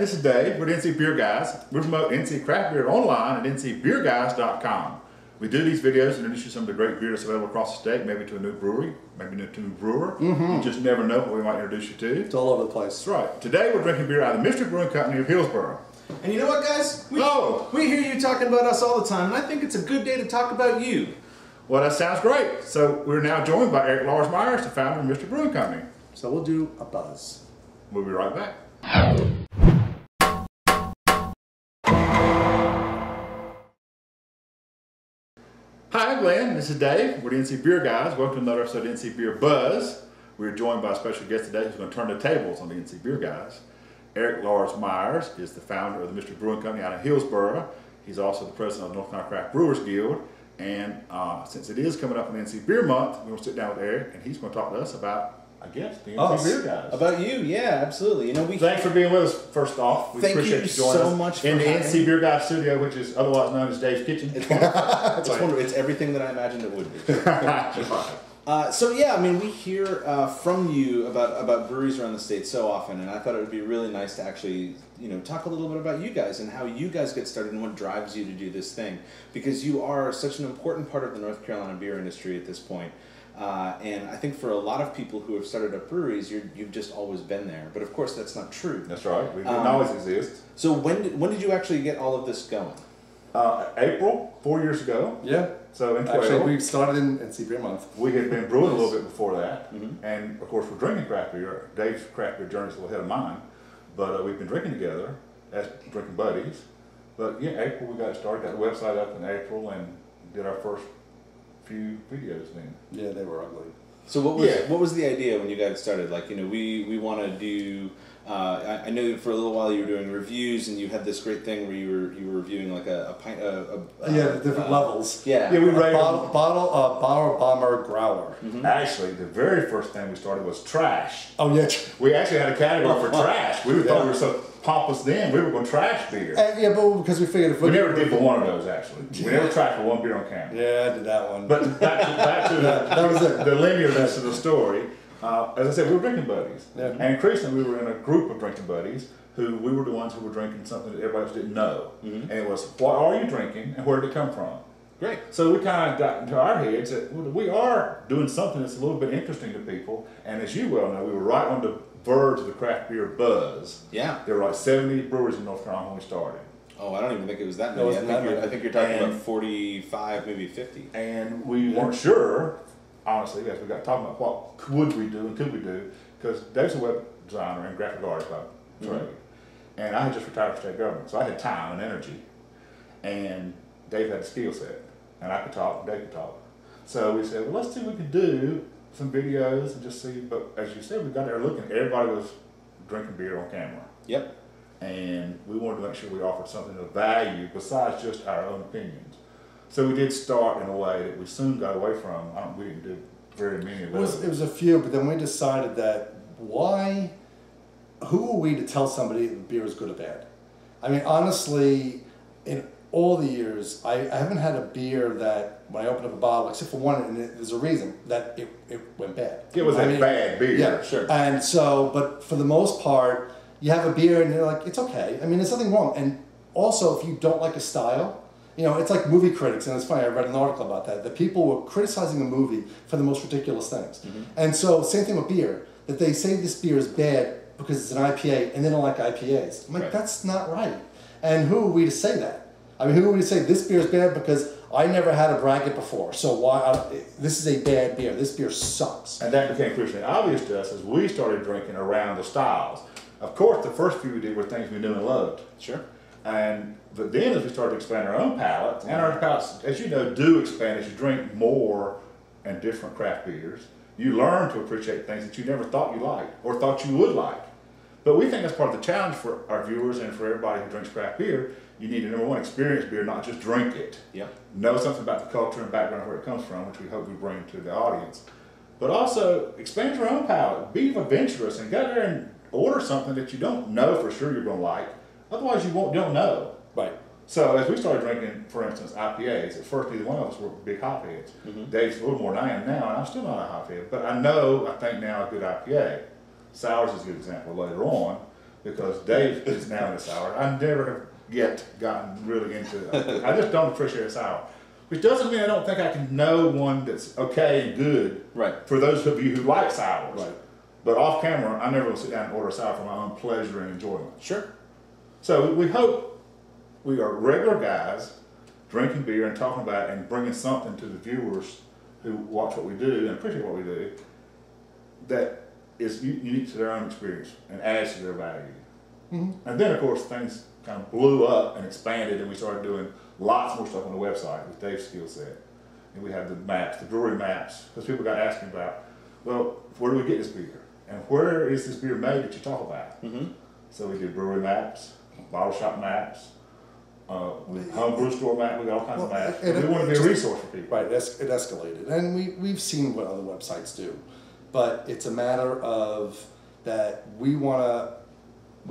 this is Dave with NC Beer Guys. We promote NC Craft Beer online at NCBeerGuys.com. We do these videos and introduce you to some of the great beers available across the state, maybe to a new brewery, maybe to a new brewer. You just never know what we might introduce you to. It's all over the place. That's right. Today we're drinking beer out of the Mystery Brewing Company of Hillsborough. And you know what, guys? We hear you talking about us all the time, and I think it's a good day to talk about you. Well, that sounds great. So we're now joined by Erik Lars Myers, the founder of Mystery Brewing Company. So we'll do a buzz. We'll be right back. Hi, I'm Glenn. This is Dave. We're the NC Beer Guys. Welcome to another episode of NC Beer Buzz. We're joined by a special guest today who's going to turn the tables on the NC Beer Guys. Erik Lars myers is the founder of the Mystery Brewing Company out of Hillsborough. He's also the president of the NC Craft Brewers Guild. And since it is coming up in NC Beer Month, we're going to sit down with Erik and he's going to talk to us about, I guess, the NC Beer Guys. About you, yeah, absolutely. You know, Thanks for being with us, first off. We appreciate you joining us. So much for in the having NC Beer Guys studio, which is otherwise known as Dave's Kitchen. It's wonderful. It's everything that I imagined it would be. So yeah, I mean, we hear from you about breweries around the state so often, and I thought it would be really nice to actually, you know, talk a little bit about you guys and how you guys get started and what drives you to do this thing, because you are such an important part of the North Carolina beer industry at this point. And I think for a lot of people who have started up breweries, you've just always been there. But of course, that's not true. That's right. We didn't always exist. So when did you actually get all of this going? April, 4 years ago. Yeah. So in 12. Actually, we started in NC Beer Month. We had been brewing a little bit before that. And of course, we're drinking craft beer. Dave's craft beer journey is a little ahead of mine. But we've been drinking together as drinking buddies. But yeah, April we got started, got the website up in April and did our first few videos then. Yeah, they were ugly. So what was the idea when you guys started? Like, you know, we want to do. I know for a little while you were doing reviews, and you had this great thing where you were reviewing like a pint. The different levels. Yeah. Yeah, we rated bottle bomber growler. Actually, the very first thing we started was trash. Oh yeah. We actually had a category for trash. We thought we were so pompous then. We were going to trash beer. Yeah, but because we figured if We never did for one of those, actually. We never tried for one beer on camera. Yeah, I did that one. But back to that was it. the linearness of the story. As I said, we were drinking buddies. Yeah. And increasingly, we were in a group of drinking buddies who we were the ones who were drinking something that everybody else didn't know. And it was, what are you drinking and where did it come from? Great. So we kind of got into our heads that we are doing something that's a little bit interesting to people. And as you well know, we were right on the verge of the craft beer buzz. Yeah. There were like 70 breweries in North Carolina when we started. Oh, I don't even think it was that many. I think you're talking about 45, maybe 50. And we weren't sure, honestly, as we got talking about what would we do and could we do, because Dave's a web designer and graphic artist by trade. And I had just retired from state government, so I had time and energy. And Dave had a skill set, and I could talk, and Dave could talk. So we said, well, let's see what we could do, some videos, and just see. But as you said, we got there looking, everybody was drinking beer on camera. Yep. And we wanted to make sure we offered something of value besides just our own opinions. So we did start in a way that we soon got away from. We didn't do very many of those. It was a few, but then we decided that who are we to tell somebody that beer is good or bad? I mean, honestly, in all the years, I haven't had a beer that when I opened up a bottle, except for one, and there's a reason that it went bad. It was a bad beer. Yeah, sure. And so, but for the most part, you have a beer and you're like, it's okay. I mean, there's nothing wrong. And also, if you don't like a style, you know, it's like movie critics, and it's funny, I read an article about that, that people were criticizing a movie for the most ridiculous things. And so, same thing with beer, that they say this beer is bad because it's an IPA, and they don't like IPAs. I'm like, that's not right. And who are we to say that? I mean, who are we to say this beer is bad because I never had a bracket before, so this is a bad beer, this beer sucks. And that became crucially obvious to us as we started drinking around the styles. Of course, the first few we did were things we knew and loved. Sure. But then as we started to expand our own palate, and our palates, as you know, do expand as you drink more and different craft beers, you learn to appreciate things that you never thought you liked or thought you would like. But we think that's part of the challenge for our viewers and for everybody who drinks craft beer. You need to, number one, experience beer, not just drink it. Yep. Know something about the culture and background of where it comes from, which we hope we bring to the audience. But also, expand your own palate. Be adventurous and go there and order something that you don't know for sure you're going to like. Otherwise, you don't know. Right. So as we started drinking, for instance, IPAs, at first neither one of us were big hopheads. Dave's a little more than I am now, and I'm still not a hophead. But I think now a good IPA. Sours is a good example later on. because Dave is now in the sour. I never have yet gotten really into it. I just don't appreciate a sour. Which doesn't mean I don't think I can know one that's okay and good for those of you who like sours. Right. But off camera, I never will sit down and order a sour for my own pleasure and enjoyment. Sure. So we hope we are regular guys drinking beer and talking about it and bringing something to the viewers who watch what we do and appreciate what we do that is unique to their own experience and adds to their value. Mm-hmm. And then, of course, things kind of blew up and expanded, and we started doing lots more stuff on the website with Dave's skill set. And we have the maps, the brewery maps, because people got asking about, well, where do we get this beer? And where is this beer made that you talk about? Mm-hmm. So we did brewery maps, bottle shop maps, homebrew store map. We got all kinds of maps. We want to be a resource for people. Right, it escalated. And we've seen what other websites do. But it's a matter of that we want to,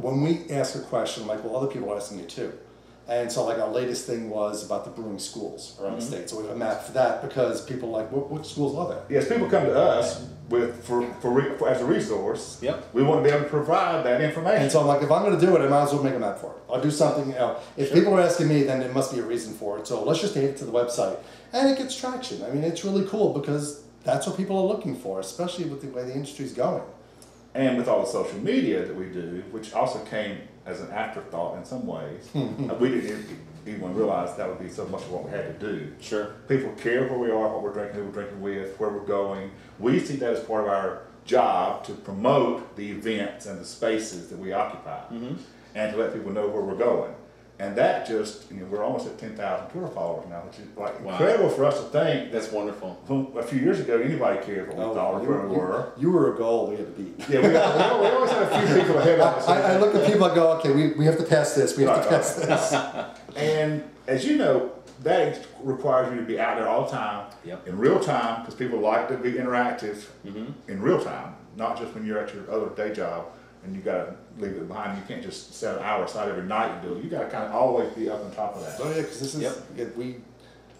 when we ask a question, like, well, other people are asking it too. And so, like, our latest thing was about the brewing schools around the state. So we have a map for that because people are like, what schools are there? Yes, people come to us as a resource. Yep. We want to be able to provide that information. And so I'm like, if I'm going to do it, I might as well make a map for it. I'll do something, if people are asking me, then there must be a reason for it. So let's just add it to the website. And it gets traction. I mean, it's really cool because that's what people are looking for, especially with the way the industry's going. And with all the social media that we do, which also came as an afterthought in some ways, we didn't even realize that would be so much of what we had to do. Sure. People care where we are, what we're drinking, who we're drinking with, where we're going. We see that as part of our job to promote the events and the spaces that we occupy and to let people know where we're going. And that just, we're almost at 10,000 Twitter followers now, which is like incredible for us to think. That's wonderful. A few years ago, anybody cared what we thought or where we were. You were a goal we had to beat. Yeah, we always had a few people ahead of us. I look at people and go, okay, we have to test this, we have to test this. And as you know, that requires you to be out there all the time, in real time, because people like to be interactive in real time, not just when you're at your other day job. And you got to leave it behind. You can't just set an hour aside every night and do it. You got to kind of always be up on top of that. Oh yeah, because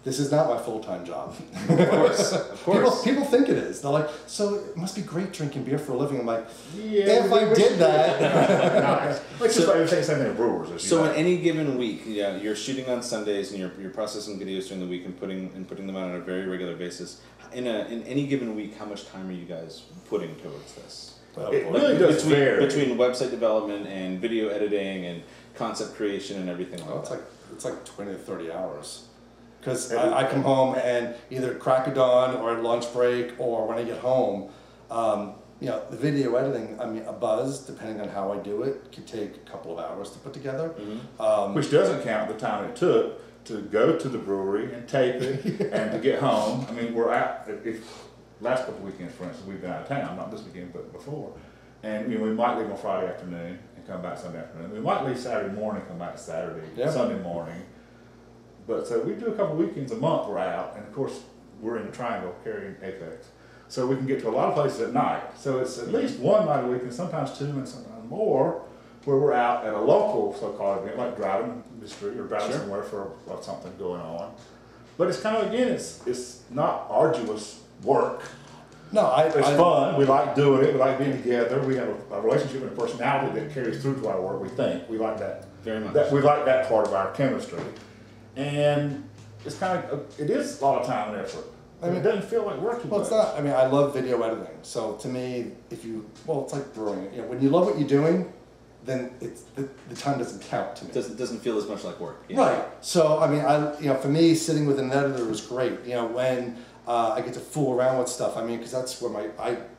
this is not my full-time job. Of course. People think it is. They're like, so it must be great drinking beer for a living. I'm like, if I did that. Nice. It's just like the same thing with brewers. So in any given week, you're shooting on Sundays and you're processing videos during the week and putting them out on a very regular basis. In any given week, how much time are you guys putting towards this? It really does vary. Between website development and video editing and concept creation and everything like that. It's like 20 to 30 hours. Because I come home and either crack of dawn or at lunch break or when I get home, the video editing, a buzz, depending on how I do it, can take a couple of hours to put together. Which doesn't count the time it took to go to the brewery and tape it and to get home. I mean, we're out. Last couple of weekends, for instance, we've been out of town, not this weekend, but before. And we might leave on Friday afternoon and come back Sunday afternoon. We might leave Saturday morning and come back Saturday, Sunday morning. But so we do a couple of weekends a month we're out, and of course we're in the Triangle carrying Apex. So we can get to a lot of places at night. So it's at least one night a week, and sometimes two, and sometimes more, where we're out at a local so-called event, like driving the street or driving somewhere for something going on. But it's kind of, again, it's not arduous work. No, it's fun. We like doing it. We like being together. We have a relationship and a personality that carries through to our work. We think we like that very much. We like that part of our chemistry, and it's kind of it is a lot of time and effort. It doesn't feel like work too much. It's not. I love video editing. So to me, it's like brewing. When you love what you're doing, then the time doesn't count to me. Doesn't feel as much like work. Right. So for me, sitting with an editor was great. When I get to fool around with stuff. Because that's where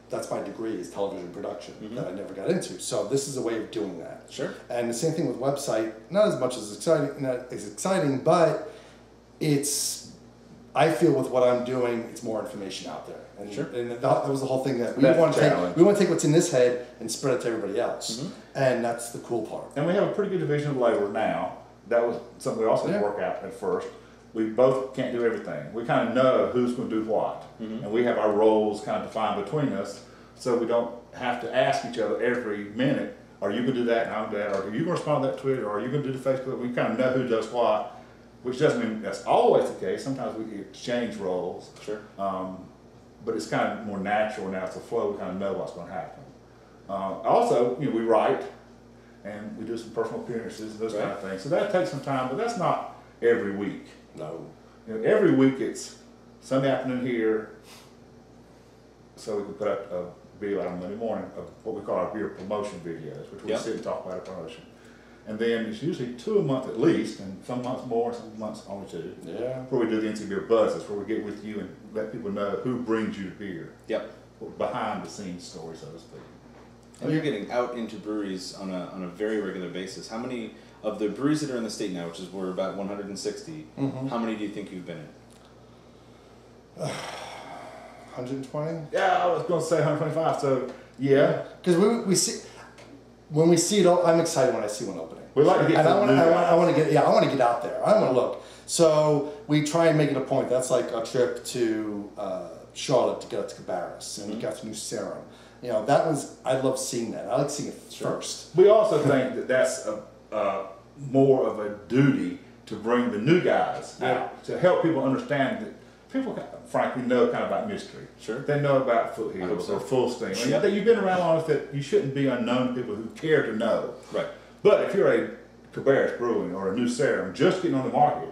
that's my degree is television production that I never got into. So this is a way of doing that. Sure. And the same thing with website. Not as much as exciting, but I feel with what I'm doing, it's more information out there. And, and that was the whole thing that we want to take what's in this head and spread it to everybody else. And that's the cool part. And we have a pretty good division of labor now. That was something we also had to work out at first. We both can't do everything. We kind of know who's going to do what. And we have our roles kind of defined between us, so we don't have to ask each other every minute, are you going to do that and I'm going to do that, or are you going to respond to that Twitter, or are you going to do the Facebook? We kind of know who does what, which doesn't mean that's always the case. Sometimes we exchange roles. Sure. But it's kind of more natural now. It's a flow. We kind of know what's going to happen. Also, we write, and we do some personal appearances and those kind of things. So that takes some time, but that's not every week. No. You know, every week it's Sunday afternoon here, so we can put up a video on Monday morning of what we call our beer promotion videos, which we sit and talk about a promotion. And then it's usually 2 a month at least, and some months more, some months only 2. Yeah. Where we do the NCBeerBuzz, where we get with you and let people know who brings you the beer. Yep. Behind the scenes story, so to speak. And you're getting out into breweries on a very regular basis. How many of the breweries that are in the state now, which is we're about 160, how many do you think you've been in? 120? Yeah, I was going to say 125, so yeah. Because we see, when we see it, I'm excited when I see one opening. We like to get and I want to get out there. I want to look. So we try and make it a point. That's like a trip to Charlotte to get up to Cabarrus and got some new serum. You know, I love seeing that. I like seeing it first. We also think that that's more of a duty to bring the new guys out, to help people understand that people, frankly, know kind of about mystery. Sure. They know about Foothills or Full Steam. Sure. I think you've been around long enough that you shouldn't be unknown to people who care to know. Right. But if you're a Cabarrus Brewing or a new serum just getting on the market,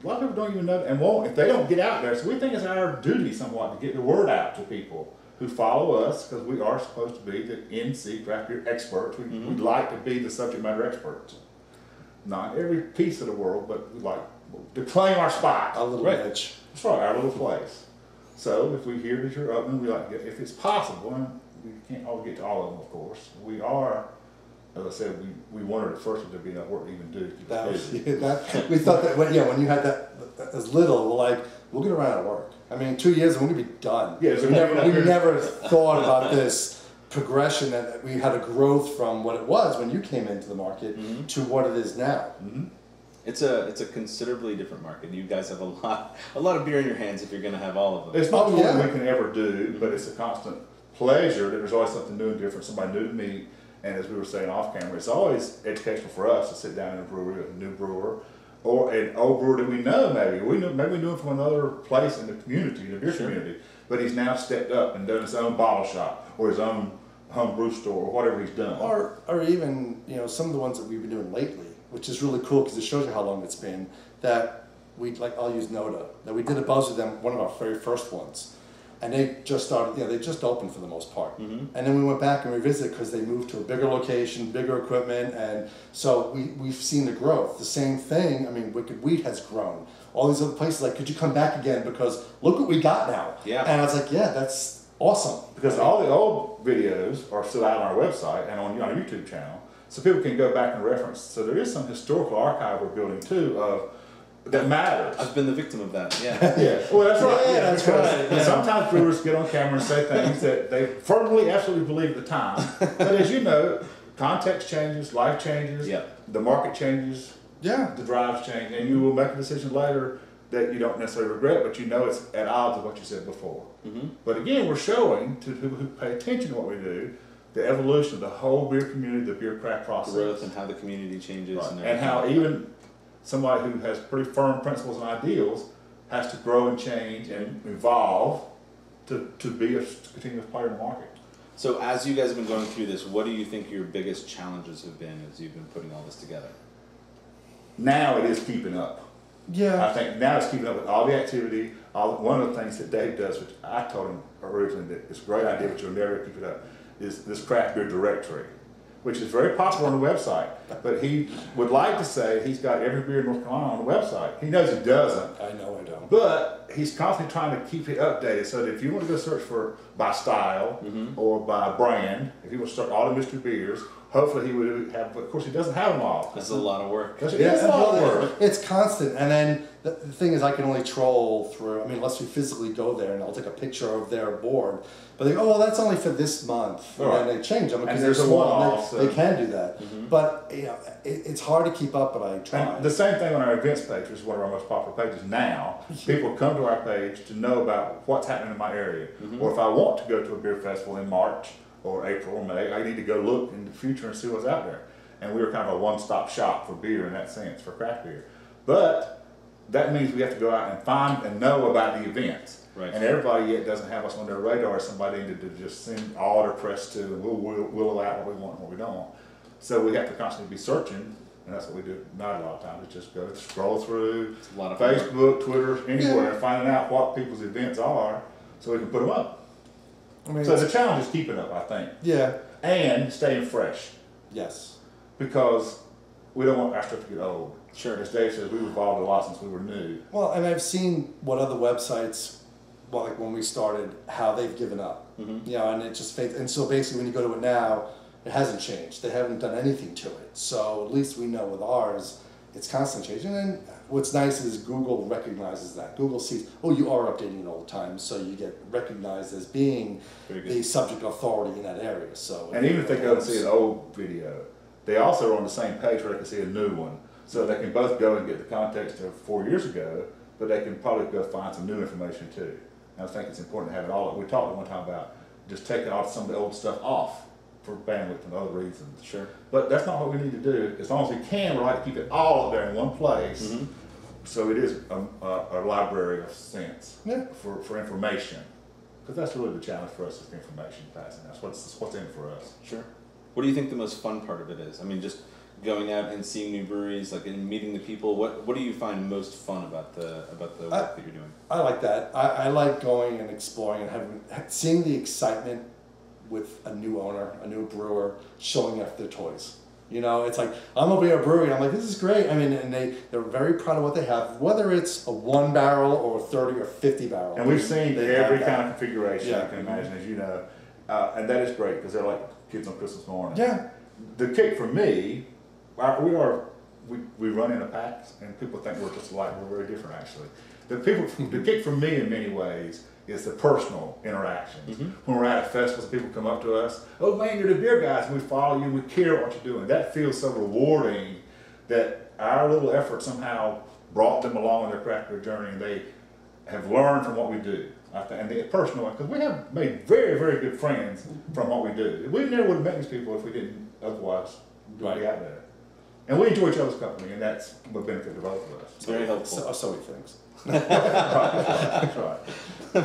a lot of people don't even know and won't if they don't get out there. So we think it's our duty somewhat to get the word out to people who follow us, because we are supposed to be the NC Craft Beer experts. We'd like to be the subject matter experts. Not every piece of the world, but we like to claim our spot. A little edge. That's right, our little place. So if we hear that you're open, we like to get, if it's possible, and we can't always get to all of them, of course. We are, as I said, we wondered at first if there'd be enough work to even do to keep us busy. We thought that when you had that as little, we're like, we'll get around to work. I mean, 2 years and we're gonna be done. Yeah, so we never thought about this progression, that we had a growth from what it was when you came into the market to what it is now. It's a considerably different market. You guys have a lot of beer in your hands if you're going to have all of them. It's not more than we can ever do, but it's a constant pleasure that there's always something new and different, somebody new to meet. And as we were saying off camera, it's always educational for us to sit down in a brewery with a new brewer or an old brewer that we know maybe. Maybe we knew him from another place in the community, the beer community, but he's now stepped up and done his own bottle shop or his own home brew store or whatever he's done. Or even, some of the ones that we've been doing lately, which is really cool because it shows you how long it's been, that I'll use Noda, that we did a buzz with them, one of our very first ones. And they just started, they just opened for the most part. And then we went back and revisited because they moved to a bigger location, bigger equipment, and so we've seen the growth. The same thing, Wicked Wheat has grown. All these other places, like, could you come back again because look what we got now. Yeah. And I was like, yeah, that's awesome. Because all the old videos are still out on our website and on our YouTube channel, so people can go back and reference. So there is some historical archive we're building too of that matters. I've been the victim of that. Yeah. Yeah. Well, that's right. Yeah, that's right. And sometimes brewers get on camera and say things that they firmly, absolutely believe at the time. But as you know, context changes, life changes, the market changes, the drives change, and you will make a decision later that you don't necessarily regret, but you know it's at odds with what you said before. But again, we're showing to people who pay attention to what we do the evolution of the whole beer community, the beer craft process. Growth and how the community changes. Right. And how even somebody who has pretty firm principles and ideals has to grow and change and evolve to be a continuous player in the market. So as you guys have been going through this, what do you think your biggest challenges have been as you've been putting all this together? Now it is keeping up. Yeah. I think now it's keeping up with all the activity. One of the things that Dave does, which I told him originally that it's a great idea, but you'll never keep it up, is this craft beer directory, which is very popular on the website. But he would like to say he's got every beer in North Carolina on the website. He knows he doesn't. I know I don't. But he's constantly trying to keep it updated so that if you want to go search for by style or by brand, if you want to start all the mystery beers, hopefully he would have, but of course he doesn't have them all. That's a lot of work. It's a lot of work. It's constant. And then the thing is, I can only troll through, unless we physically go there and I'll take a picture of their board. But they go, oh, well, that's only for this month. Right. And they change them because And they're there's a small. one-off, They can do that. But it's hard to keep up, but I try. And the same thing on our events page, which is one of our most popular pages now. People come to our page to know about what's happening in my area. Or if I want to go to a beer festival in March or April or May, I need to go look in the future and see what's out there. And we were kind of a one-stop shop for beer in that sense, for craft beer. But that means we have to go out and find and know about the events. Right. And everybody yet doesn't have us on their radar. Somebody to just send all their press to, and we'll out what we want and what we don't want. So we have to constantly be searching, and that's what we do not a lot of times. It's just go scroll through A lot of Facebook, Twitter, anywhere, and finding out what people's events are so we can put them up. I mean, So the challenge is keeping up, I think, yeah, and staying fresh, yes. because we don't want our stuff to get old. Sure. As Dave says, we've evolved a lot since we were new. Well, and I've seen what other websites, well, like when we started, how they've given up. Mm-hmm. You know, and it just and so basically when you go to it now, it hasn't changed. They haven't done anything to it. So at least we know with ours, it's constantly changing. And what's nice is Google recognizes that. Google sees, oh, you are updating it all the time, so you get recognized as being the subject authority in that area. So And even if they go and see an old video, they also are on the same page where they can see a new one. So they can both go and get the context of 4 years ago, but they can probably go find some new information too. And I think it's important to have it all. We talked at one time about just taking off some of the old stuff off for bandwidth and other reasons. Sure. But that's not what we need to do. As long as we can, we like to keep it all up there in one place. Mm-hmm. So it is a library of sense for information. Because that's really the challenge for us is the information passing. That's what's in for us. Sure. What do you think the most fun part of it is? I mean, just going out and seeing new breweries, like and meeting the people. What do you find most fun about the work that you're doing? I like that. I like going and exploring and seeing the excitement with a new owner, a new brewer, showing off their toys. You know, it's like, I'm over here at a brewery, and I'm like, this is great. I mean, and they're very proud of what they have, whether it's a 1 barrel or a 30 or 50 barrel. And we've seen They every have kind that. of configuration you can imagine, as you know. And that is great, because they're like kids on Christmas morning. Yeah. The kick for me, we run in a pack, and people think we're just alike. We're very different, actually. The kick for me, in many ways, is the personal interactions. Mm-hmm. When we're at a festival, people come up to us, oh man, you're the beer guys, and we follow you, we care what you're doing. That feels so rewarding that our little effort somehow brought them along on their craft beer journey, and they have learned from what we do. And the personal, because we have made very, very good friends from what we do. We never would have met these people if we didn't otherwise be out there. And we enjoy each other's company, and that's what benefit to both of us. It's very helpful. So many things. That's right.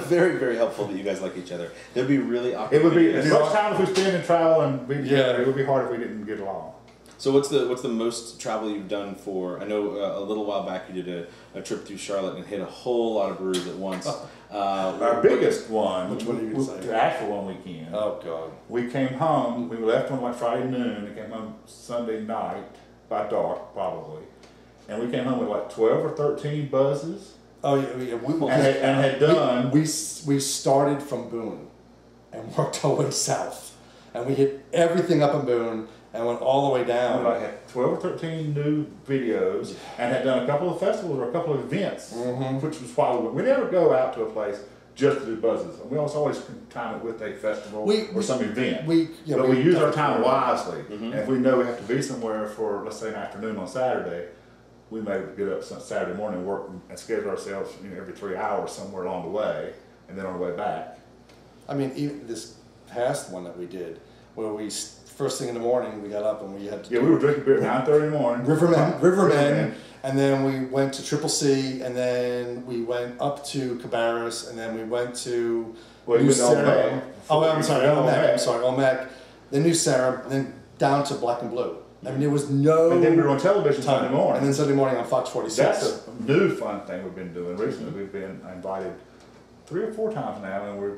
Very, very helpful that you guys like each other. There'd be really awkward. It would be videos. as much time if we spend in travel and be together. It would be hard if we didn't get along. So what's the most travel you've done for? I know a little while back you did a trip through Charlotte and hit a whole lot of breweries at once. Our biggest one, Which one are you going to say? the actual one weekend. Oh, God. We came home. We left on like Friday noon. We came home Sunday night by dark, probably, and we came home with like 12 or 13 buzzes. Oh, yeah. And had done. We started from Boone and worked our way south. And we hit everything up in Boone and went all the way down. We had 12 or 13 new videos and had done a couple of festivals or a couple of events, which was why we never go out to a place just to do buzzes. We always time it with a festival or some event. We use our time wisely. And if we know we have to be somewhere for, let's say, an afternoon on Saturday, we may get up Saturday morning and work and schedule ourselves every 3 hours somewhere along the way, and then on the way back. I mean, even this past one that we did, where we first thing in the morning we got up and we had to we were drinking beer at 9:30 in the morning. Rivermen, and then we went to Triple C, and then we went up to Cabarrus, and then we went to New Sarum. Olmec, then New Sarum, and then down to Black and Blue. I mean, there was no. And then we were on television Sunday morning. And then Sunday morning on Fox 46. That's a new fun thing we've been doing recently. We've been invited 3 or 4 times now, and we're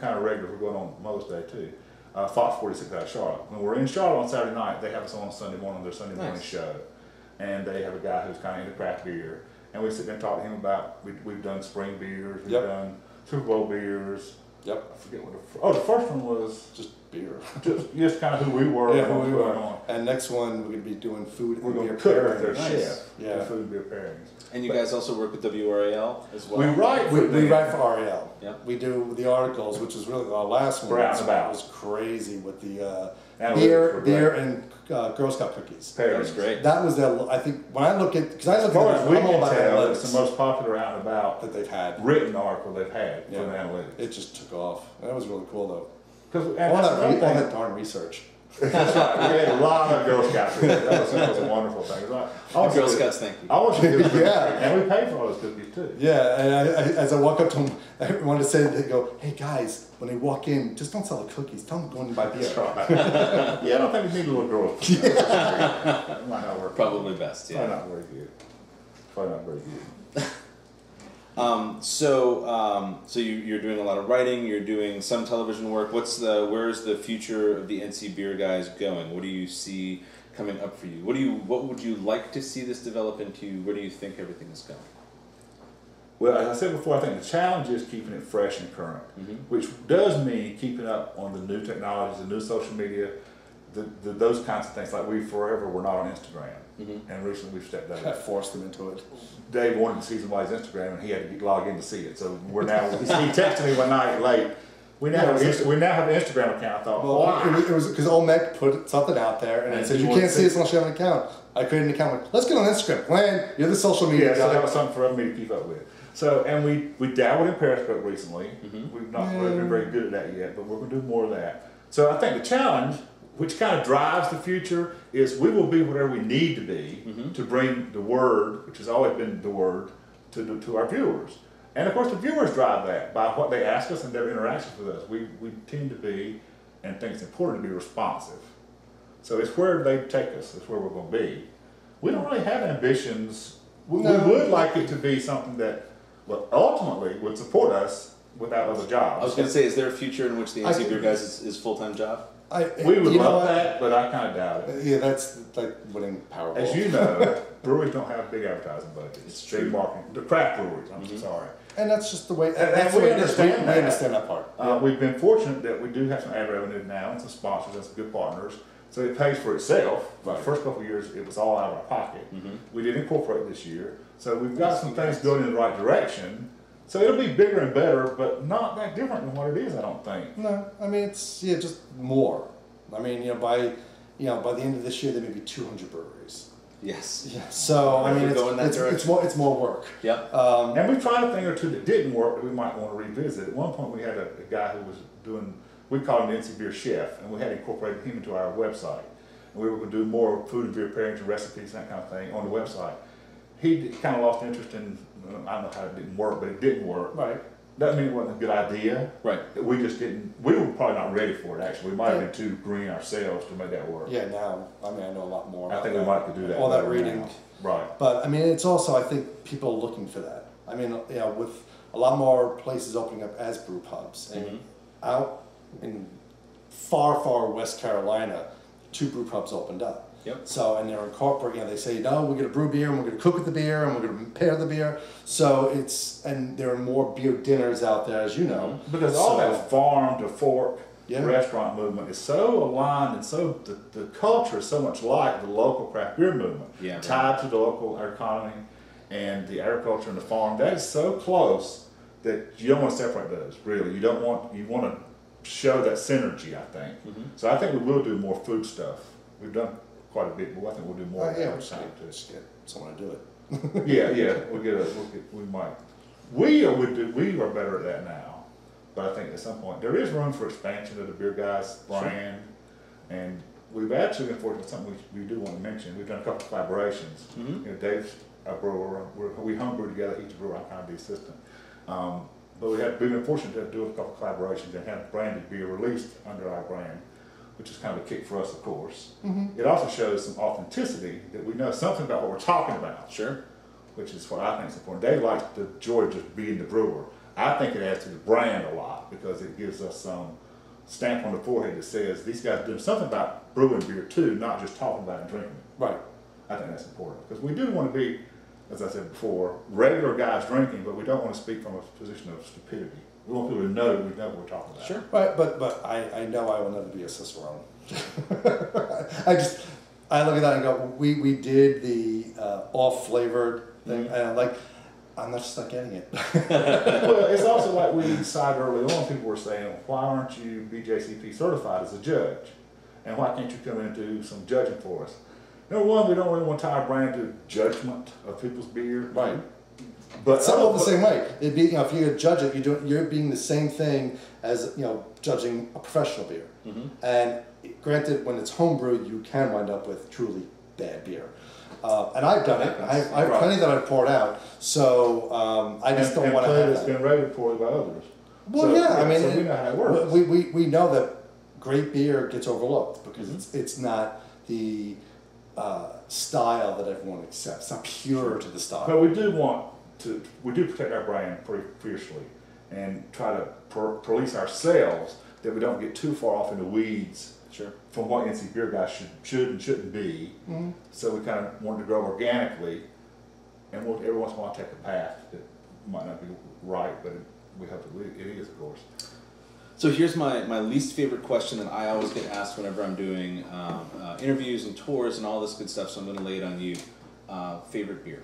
kind of regular. We're going on Mother's Day too. Fox 46 out of Charlotte. When we're in Charlotte on Saturday night, they have us on Sunday morning, their Sunday morning show. And they have a guy who's kind of into craft beer. And we sit there and talk to him about, we've done spring beers, we've done Super Bowl beers. Yep. I forget what the first one was. Just beer. just kind of who we were. Yeah, who we were. And next one, we're going to be doing food and beer pairings. We're going to cook with their chef. Yeah. Food and beer pairings. And you guys also work with WRAL as well? We write for RAL. Yeah. We do the articles, which is really our last one. Brown about. It was crazy with the beer and Girl Scout cookies. That was great. That was I think, when I look at, because I look at it, I'm all about analytics. It's the most popular out and about that they've had. Written article they've had for the analytics. It just took off. That was really cool though. Because all that darn research. That's right. We had a lot of Girl Scouts. That was a wonderful thing. Girl Scouts, thank you. I want you to do Yeah. And we paid for all those cookies too. Yeah, and as I walk up to them, I wanted to say, they go, hey guys, when they walk in, just don't sell the cookies. Tell them to go in and buy beer. That's right. Yeah, I don't think we need a little girl. It might not work. Probably best, yeah. Probably not very good. Probably not very good. So you're doing a lot of writing. You're doing some television work. Where's the future of the NC Beer Guys going? What do you see coming up for you? What would you like to see this develop into? Where do you think everything is going? Well, as I said before, I think the challenge is keeping it fresh and current, which does mean keeping up on the new technologies, the new social media, those kinds of things. Like we forever were not on Instagram, and recently we've stepped out. I forced them into it. Dave wanted to see somebody's Instagram, and he had to log in to see it. So we're now. He texted me one night late. We now have an Instagram account. I thought, well, it was because old Meg put something out there, and it said you can't see us unless you have an account. I created an account. Went, let's get on Instagram. Glenn, you're the social media guy. So that was something for me to keep up with. So, and we dabbled in Periscope recently. We've not really been very good at that yet, but we're going to do more of that. So I think the challenge, which kind of drives the future, is we will be whatever we need to be to bring the word, which has always been the word, to our viewers. And of course the viewers drive that by what they ask us and their interactions with us. We tend to be, and think it's important to be responsive. So it's where they take us, it's where we're going to be. We don't really have ambitions. We would like it to be something that ultimately would support us without other jobs. I was going to say, is there a future in which the NC Beer Guys is full-time job? We would love that, but I kind of doubt it. Yeah, that's like winning Powerball. As you know, breweries don't have big advertising budgets. It's true marketing. The craft breweries, I'm sorry. And that's just the way. And we understand that. We understand that part. We've been fortunate that we do have some ad revenue now and some sponsors and some good partners. So it pays for itself. The first couple of years, it was all out of our pocket. We did incorporate this year. So we've got some things going in the right direction. So it'll be bigger and better, but not that different than what it is, I don't think. No, I mean, it's just more. I mean, by the end of this year, there may be 200 breweries. Yes. Yeah. So I mean, it's more work. Yep. And we tried a thing or two that didn't work that we might want to revisit. At one point, we had a guy who was doing. We called him the NC Beer Chef, and we had incorporated him into our website. And we were going to do more food and beer pairings and recipes and that kind of thing on the website. He kind of lost interest in. I don't know how it didn't work, but it didn't work. Right. Doesn't mean it wasn't a good idea. Right. We just didn't. We were probably not ready for it. Actually, we might have been too green ourselves to make that work. Yeah. Now, I mean, I know a lot more. I think we might could do that. All that reading. Now. Right. But I mean, it's also, I think people are looking for that. I mean, with a lot more places opening up as brew pubs, and out in far West Carolina, 2 brew pubs opened up. Yep. So, and they're incorporating, they say, no, we're going to brew beer, and we're going to cook with the beer, and we're going to pair the beer. So and there are more beer dinners out there, as you know. Because all that farm to fork restaurant movement is so aligned, and so the culture is so much like the local craft beer movement. Yeah, tied to the local economy and the agriculture and the farm. That is so close that you don't want to separate those, really. You want to show that synergy, I think. So I think we will do more food stuff. We've done quite a bit, but I think we'll do more. Yeah, we'll just get someone to do it. We might. We are better at that now, but I think at some point there is room for expansion of the Beer Guys brand, and we've actually been fortunate with something we do want to mention. We've done a couple of collaborations. Dave's a brewer. We homebrew together. He's a brewer. I'm kind of the assistant. But we've been fortunate to do a couple of collaborations and have branded beer released under our brand, which is kind of a kick for us, of course. It also shows some authenticity, that we know something about what we're talking about. Sure. Which is what I think is important. Dave likes the joy of just being the brewer. I think it adds to the brand a lot because it gives us some stamp on the forehead that says these guys are doing something about brewing beer too, not just talking about it and drinking it. Right. I think that's important because we do want to be, as I said before, regular guys drinking, but we don't want to speak from a position of stupidity. We want people to know we know what we're talking about. Sure. Right, but I know I will never be a Cicerone. I look at that and go, we did the off-flavored thing, and I'm not just not getting it. Well, it's also like we decided early on, people were saying, why aren't you BJCP certified as a judge? And why can't you come in and do some judging for us? Number one, we don't really want to tie our brand to judgment of people's beer. Right. But it's all the same way. It'd be, if you're a judge it, you're being the same thing as judging a professional beer. And granted, when it's homebrew, you can wind up with truly bad beer. And I've done it. I have plenty that I've poured out. So I just don't want to have it's been rated poorly by others. Well, so, I mean, so we know how it works. We know that great beer gets overlooked because it's not the style that everyone accepts. It's not pure to the style. But we do protect our brand pretty fiercely and try to police ourselves that we don't get too far off in the weeds from what NCBeerGuys should and shouldn't be. So we kind of wanted to grow organically, and every once in a while take a path that might not be right, but we hope it is, of course. So here's my least favorite question that I always get asked whenever I'm doing interviews and tours and all this good stuff, so I'm going to lay it on you. Favorite beer?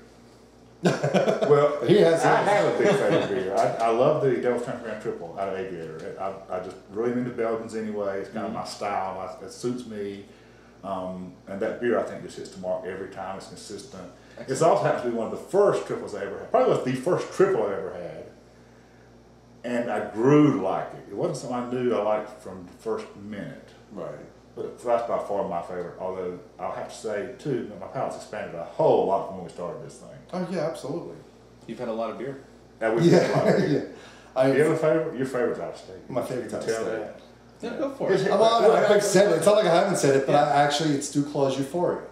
Well, I have a big favorite beer. I love the Devil's Transparent Triple out of Aviator. I just really into Belgians anyway. It's kind of my style. It suits me. And that beer, I think, just hits the mark every time. It's consistent. Excellent. It's also happens to be one of the first triples I ever had. Probably was the first triple I ever had. And I grew to like it. It wasn't something I knew I liked from the first minute. Right. But that's by far my favorite. Although I'll have to say, too, that my palate's expanded a whole lot from when we started this thing. Oh, yeah, absolutely. You've had a lot of beer. We've had a lot of beer. Yeah. You have a favorite? Your favorite's out of state. My favorite's out of state. Yeah, go for it. I've said it. It's not like I haven't said it, but it's Dew Claw's Euphoria.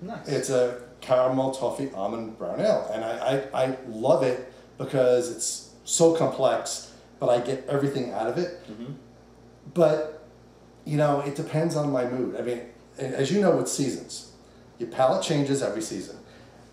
Nice. It's a caramel, toffee, almond, brown ale. And I love it because it's so complex, but I get everything out of it. But, it depends on my mood. I mean, as you know with seasons, your palate changes every season.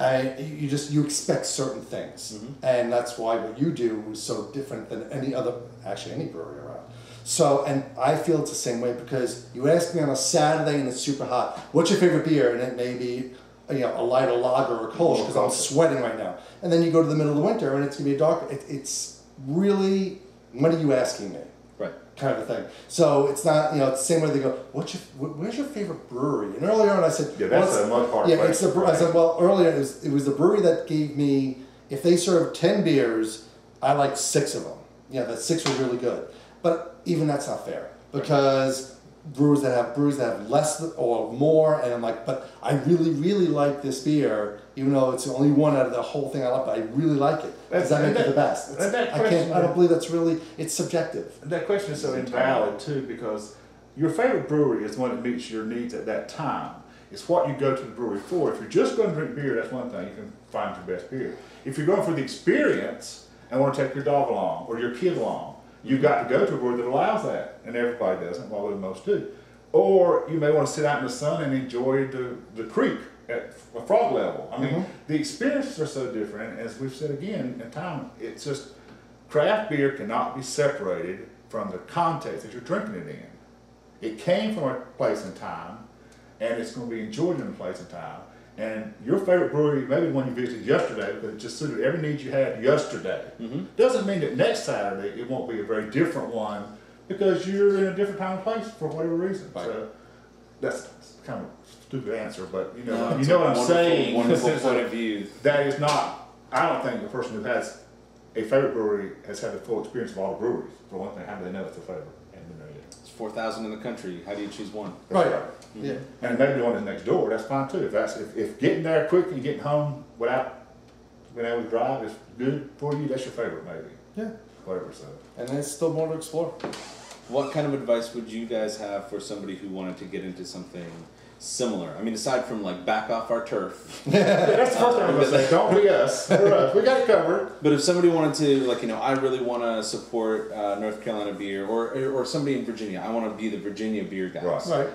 You expect certain things. And that's why what you do is so different than any brewery around. So, and I feel it's the same way because you ask me on a Saturday and it's super hot, what's your favorite beer? And it may be, a lighter lager or Kolsch because I'm sweating right now. And then you go to the middle of the winter and it's going to be darker. It's really, what are you asking me? Right. Kind of a thing. So it's not, it's the same way they go, where's your favorite brewery? And earlier on I said, that's a much harder question. I said, well, earlier it was the brewery that gave me, if they served 10 beers, I liked 6 of them. That 6 were really good. But even that's not fair because brewers that have less or more, and I'm like, but I really, really like this beer, even though it's the only one out of the whole thing I like, but I really like it. Does that make it the best? I don't believe that's really, it's subjective. That question is so invalid too because your favorite brewery is one that meets your needs at that time. It's what you go to the brewery for. If you're just going to drink beer, that's one thing. You can find your best beer. If you're going for the experience and want to take your dog along or your kid along, you've got to go to a brewery that allows that, and everybody doesn't, although most do. Or you may want to sit out in the sun and enjoy the creek at a frog level. I mean, the experiences are so different, and as we've said again in time, it's just craft beer cannot be separated from the context that you're drinking it in. It came from a place and time, and it's going to be enjoyed in a place and time. And your favorite brewery, maybe one you visited yesterday because it just suited every need you had yesterday. Doesn't mean that next Saturday it won't be a very different one because you're in a different time and place for whatever reason. Right. So that's kind of a stupid answer, but you know what I'm saying. Wonderful point of view. That is not. I don't think the person who has a favorite brewery has had the full experience of all the breweries. For one thing, how do they know it's a favorite? It's 4,000 in the country. How do you choose one? Right. Yeah. And maybe the one that's next door. That's fine too. If getting there quick and getting home without being able to drive is good for you, that's your favorite maybe. Yeah. Whatever. So. And there's still more to explore. What kind of advice would you guys have for somebody who wanted to get into something similar? I mean, aside from like back off our turf. That's the first thing I'm going to say. Don't be us. We're us. We got it covered. But if somebody wanted to, I really want to support North Carolina beer, or somebody in Virginia, I want to be the Virginia beer guys. Right.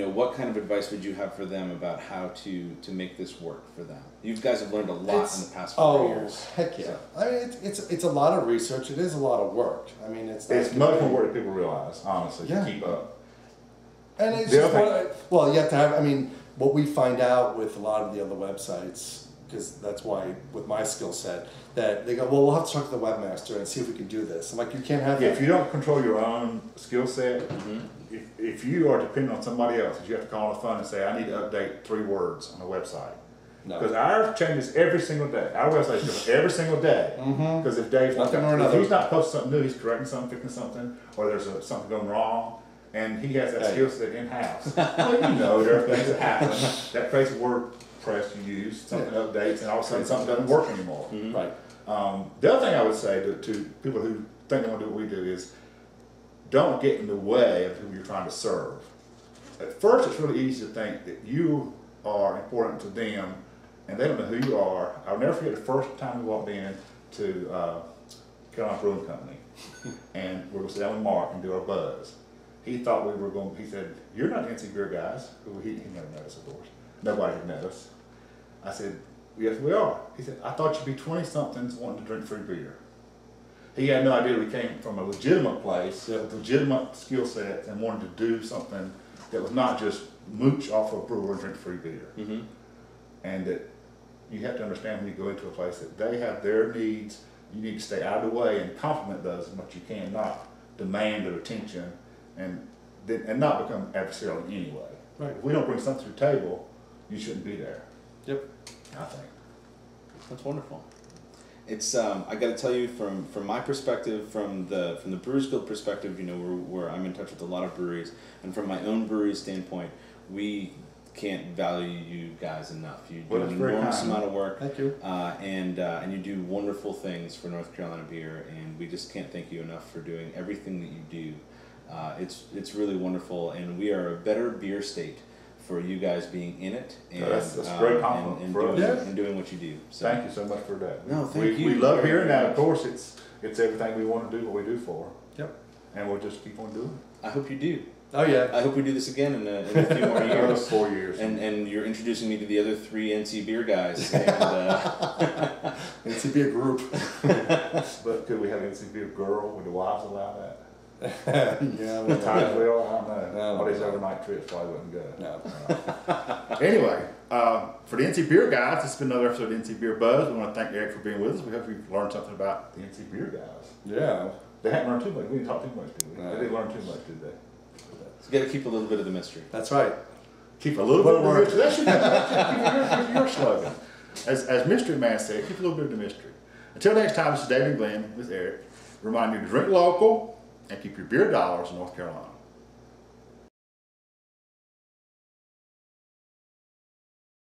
What kind of advice would you have for them about how to make this work for them? You guys have learned a lot in the past 4 years. Heck yeah! I mean, it's a lot of research. It is a lot of work. I mean, it's much more work than people realize. Honestly, to keep up. And it's just you have to have. I mean, what we find out with a lot of the other websites, because that's why with my skill set, that they go, well, we'll have to talk to the webmaster and see if we can do this. I'm like, you can't have that. If you don't control your own skill set, if you are dependent on somebody else, you have to call on the phone and say, I need to update 3 words on the website. Because ours changes every single day. Our website changes every single day. Because if Dave's not posting something new, he's correcting something, fixing something, or there's something going wrong. and he has that skill set in-house. Well, you know, there are things that happen. That crazy WordPress you use, something updates, and all of a sudden something doesn't work anymore. Right. The other thing I would say to people who think they want to do what we do is don't get in the way of who you're trying to serve. At first, it's really easy to think that you are important to them, and they don't know who you are. I'll never forget the first time we walked in to Carolina Brewing Company, and we were going to sit down with Mark and do our buzz. He thought we were going. He said, "You're not NCBeerGuys." He never met us, of course. Nobody had met us. I said, "Yes, we are." He said, "I thought you'd be 20-somethings wanting to drink free beer." He had no idea we came from a legitimate place, with legitimate skill sets, and wanted to do something that was not just mooch off a brewer and drink free beer. And that you have to understand when you go into a place that they have their needs. You need to stay out of the way and compliment those as much as you can, not demand their attention, and not become adversarial anyway. Right. If we don't bring something to the table, you shouldn't be there. Yep. I think. That's wonderful. It's I got to tell you from my perspective, from the Brewers Guild perspective, you know, where I'm in touch with a lot of breweries, and from my own brewery standpoint, we can't value you guys enough. You do an enormous amount of work. Thank you. And you do wonderful things for North Carolina beer, and we just can't thank you enough for doing everything that you do. It's really wonderful, and we are a better beer state for you guys being in it, and that's a great compliment for us. And doing what you do. So. Thank you so much for that. No, thank you. We love hearing that. Of course, it's everything we want to do, what we do for. Yep. And we'll just keep on doing it. I hope you do. Oh yeah. I hope we do this again in a few more years. 4 years. And you're introducing me to the other 3 NC Beer guys. And, NC Beer group. But could we have an NC Beer girl? Would the wives allow that? Yeah. The times will? I don't know. No, All these no. overnight trips probably wouldn't go. No. Anyway, for the NC Beer Guys, this has been another episode of NCBeerBuzz. We want to thank Erik for being with us. We hope you've learned something about the NC Beer Guys. Yeah. They haven't learned too much. We didn't talk too much, did we? No. They didn't learn too much, did they? you got to keep a little bit of the mystery. That's right. Keep a little bit of the mystery. That should be your slogan. As Mystery Man said, keep a little bit of the mystery. Until next time, this is David and Glenn with Erik. Remind you to drink local and keep your beer dollars in North Carolina.